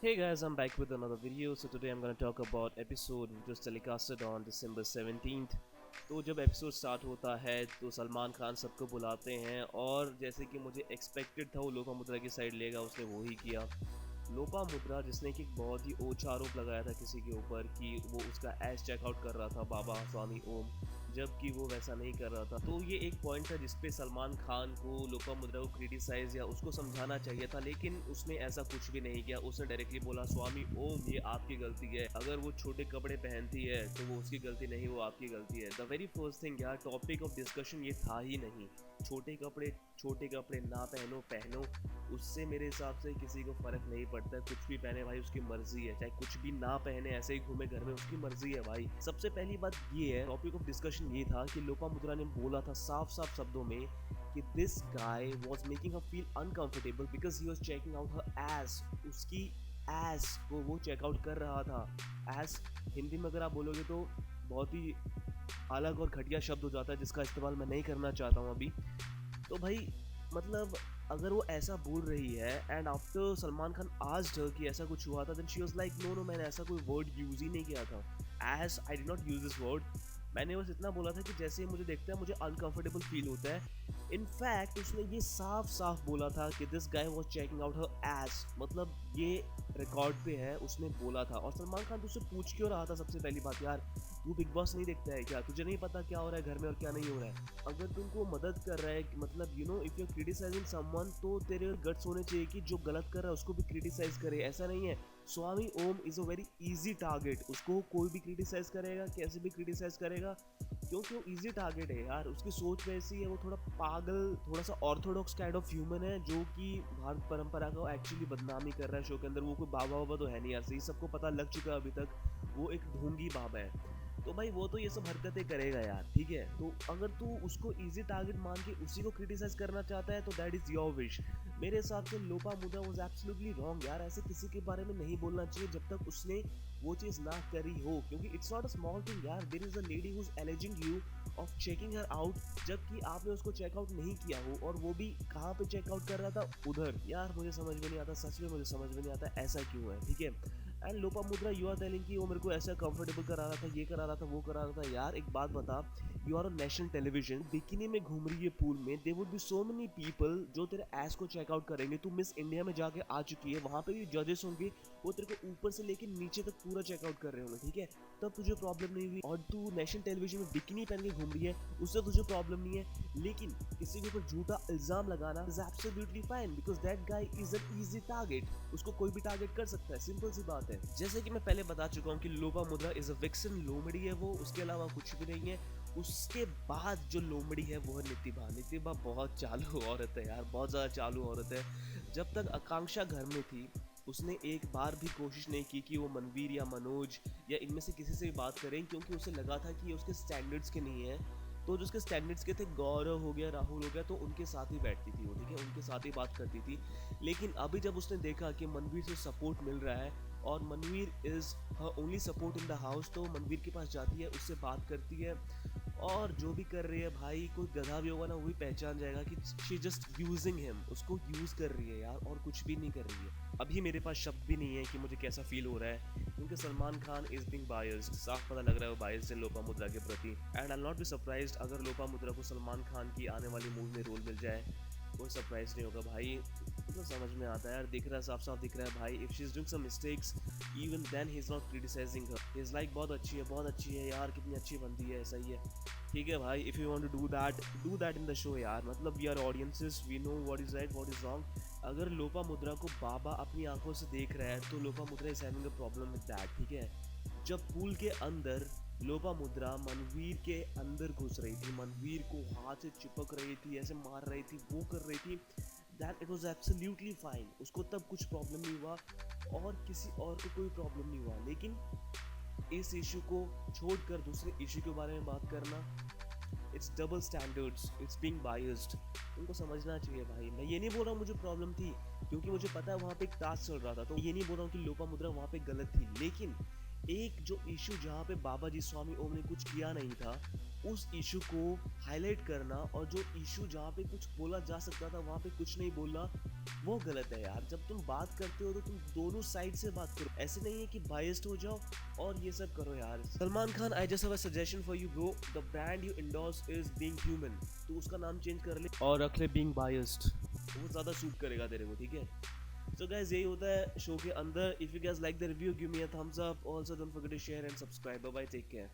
Hey guys, I'm back with another video. So today I'm going to talk about episode which was telecasted on December 17th. तो जब episode start होता है तो सलमान खान सबको बुलाते हैं और जैसे कि मुझे एक्सपेक्टेड था वो लोपा मुद्रा की साइड लेगा, उसने वो ही किया। लोपा मुद्रा जिसने कि बहुत ही ओछा आरोप लगाया था किसी के ऊपर कि वो उसका एस चेकआउट कर रहा था बाबा स्वामी ओम, जबकि वो वैसा नहीं कर रहा था। तो ये एक पॉइंट था जिसपे सलमान खान को लोपा मुद्रा को क्रिटिसाइज या उसको समझाना चाहिए था, लेकिन उसने ऐसा कुछ भी नहीं किया। उसने डायरेक्टली बोला स्वामी ओम ये आपकी गलती है, अगर वो छोटे कपड़े पहनती है तो वो उसकी गलती नहीं, वो आपकी गलती है। द वेरी फर्स्ट थिंग यार, टॉपिक ऑफ डिस्कशन ये था ही नहीं। छोटे कपड़े ना पहनो पहनो, उससे मेरे हिसाब से किसी को फ़र्क नहीं पड़ता है। कुछ भी पहने भाई उसकी मर्जी है, चाहे कुछ भी ना पहने ऐसे ही घूमे घर में उसकी मर्जी है भाई। सबसे पहली बात ये है, टॉपिक ऑफ डिस्कशन ये था कि लोपा मुद्रा ने बोला था साफ साफ शब्दों में कि this guy was making her feel uncomfortable because he was checking out her ass. उसकी एस को वो चेकआउट कर रहा था। एस हिंदी में अगर आप बोलोगे तो बहुत ही अलग और घटिया शब्द हो जाता है जिसका इस्तेमाल मैं नहीं करना चाहता हूँ अभी। तो भाई मतलब अगर वो ऐसा बोल रही है and after Salman Khan asked her कि ऐसा कुछ हुआ था, then she was like no no मैंने ऐसा कोई वर्ड यूज़ ही नहीं किया था। As I did not use this word. मैंने बस इतना बोला था कि जैसे ही मुझे देखता है मुझे अनकंफर्टेबल फील होता है। इनफैक्ट उसने ये साफ साफ बोला था कि this guy was checking out her ass, मतलब ये रिकॉर्ड पे है, उसने बोला था। और सलमान खान तुझसे पूछ क्यों रहा था सबसे पहली बात, यार तू बिग बॉस नहीं देखता है क्या, तुझे नहीं पता क्या हो रहा है घर में और क्या नहीं हो रहा है? अगर तुमको मदद कर रहा है मतलब you know if you criticising someone, तो तेरे गट्स होने चाहिए कि जो गलत कर रहा है उसको भी क्रिटिसाइज करे। ऐसा नहीं है Swami Om is a very easy target, उसको कोई भी क्रिटिसाइज करेगा, कैसे भी क्रिटिसाइज करेगा, क्योंकि वो इजी टारगेट है यार। उसकी सोच वैसी है, वो थोड़ा पागल, थोड़ा सा ऑर्थोडॉक्स काइंड ऑफ ह्यूमन है जो कि भारत परंपरा का एक्चुअली बदनामी कर रहा है शो के अंदर। वो कोई बाबा बाबा तो है नहीं यार, सही सबको पता लग चुका है अभी तक, वो एक ढोंगी बाबा है। तो भाई वो तो ये सब हरकतें करेगा यार, ठीक है। तो अगर तू उसको इजी टारगेट मान के उसी को क्रिटिसाइज करना चाहता है तो दैट इज योर विश। मेरे हिसाब से लोपा मुद्रा वाज एब्सोल्युटली रॉन्ग यार, ऐसे किसी के बारे में नहीं बोलना चाहिए जब तक उसने वो चीज़ ना करी हो, क्योंकि it's not a small thing यार। There is a lady who is alleging you of checking her out, जबकि आपने उसको चेकआउट नहीं किया हो, और वो भी कहाँ पे चेकआउट कर रहा था, उधर। यार मुझे समझ में नहीं आता, सच में मुझे समझ में नहीं आता ऐसा क्यों है, ठीक है। एंड लोपा मुद्रा यू आर टेलिंग कि वो मेरे को ऐसा कंफर्टेबल करा रहा था, ये करा रहा था, वो करा रहा था। यार एक बात बता, you are on national television, bikini में घूम रही है पूल में, there would be so many people जो तेरे एस को चेकआउट करेंगे। तू मिस इंडिया में जाके आ चुकी है, वहाँ पे भी जजेस होंगे, वो तेरे को ऊपर से लेके नीचे तक पूरा चेकआउट कर रहे होंगे, ठीक है। तब तुझे प्रॉब्लम नहीं हुई। और तू नेशनल टेलीविजन में बिकिनी पहन के घूम रही है, उससे तुझे प्रॉब्लम नहीं है। लेकिन किसी के ऊपर झूठा इल्जाम लगाना is absolutely fine because that guy is an easy target. उसको कोई भी टारगेट कर सकता है, सिंपल सी बात है। जैसे कि मैं पहले बता चुका हूँ कि लोपा मुद्रा इज अ विक्सन, लोमड़ी है वो, उसके अलावा कुछ भी नहीं है। उसके बाद जो लोमड़ी है वो है नितिबा। नितिबा बहुत चालू औरत है यार, बहुत ज़्यादा चालू औरत है। जब तक आकांक्षा घर में थी उसने एक बार भी कोशिश नहीं की कि वो मनवीर या मनोज या इनमें से किसी से भी बात करें, क्योंकि उसे लगा था कि ये उसके स्टैंडर्ड्स के नहीं है। तो जो उसके स्टैंडर्ड्स के थे, गौरव हो गया, राहुल हो गया, तो उनके साथ ही बैठती थी वो, ठीक है, उनके साथ ही बात करती थी। लेकिन अभी जब उसने देखा कि मनवीर से सपोर्ट मिल रहा है और Manveer is her only support in the house, तो मनवीर के पास जाती है, उससे बात करती है। और जो भी कर रही है भाई, कोई गधा भी होगा ना वो भी पहचान जाएगा कि शी जस्ट यूजिंग हिम, उसको यूज़ कर रही है यार, और कुछ भी नहीं कर रही है। अभी मेरे पास शब्द भी नहीं है कि मुझे कैसा फील हो रहा है, क्योंकि Salman Khan is being biased, साफ पता लग रहा है वो बायस्ड है लोपा मुद्रा के प्रति। And I not be surprised अगर लोपा मुद्रा को सलमान खान की आने वाली मूवी में रोल मिल जाए, कोई सरप्राइज नहीं होगा भाई। तो समझ में आता है यार, दिख रहा है, साफ साफ दिख रहा है भाई। If she is doing some mistakes even then he is not criticising her, he is like बहुत अच्छी है, बहुत अच्छी है यार, कितनी अच्छी बनती है, सही है, ठीक है भाई। If you want to do that in the show यार, मतलब we are audiences, we know what is right what is wrong. अगर लोपा मुद्रा को बाबा अपनी आंखों से देख रहा है तो लोपा मुद्रा is having a problem with that, ठीक है। जब पूल के अंदर लोपा मुद्रा मनवीर के अंदर घुस रही थी, मनवीर को हाथ से चिपक रही थी, ऐसे मार रही थी, वो कर रही थी, that it was absolutely fine, उसको तब कुछ प्रॉब्लम नहीं हुआ और किसी और को कोई प्रॉब्लम नहीं हुआ। लेकिन इस इशू को छोड़कर दूसरे इशू के बारे में बात करना, it's double standards, it's being biased. उनको समझना चाहिए भाई। मैं ये नहीं बोल रहा हूँ मुझे प्रॉब्लम थी, क्योंकि मुझे पता है वहाँ पे एक टास्क चल रहा था, तो ये नहीं बोल रहा हूँ कि लोपा मुद्रा वहाँ पे गलत थी। लेकिन एक जो इशू जहाँ पे बाबा जी स्वामी ओम ने कुछ किया नहीं था, उस इशू को हाईलाइट करना, और जो इशू जहाँ पे कुछ बोला जा सकता था वहाँ पे कुछ नहीं बोलना, वो गलत है यार। जब तुम बात करते हो तो तुम दोनों साइड से बात करो, ऐसे नहीं है कि बायस्ड हो जाओ और ये सब करो यार। Salman Khan, I just have a suggestion for you bro, the brand you endorse is being human, तो उसका नाम चेंज कर ले और रख ले बीइंग बायस्ड, वो ज़्यादा सूट करेगा तेरे को, ठीक है। So guys, यही होता है शो के अंदर। If you guys like the review, give me a thumbs up. Also don't forget to share and subscribe. Bye bye, take care.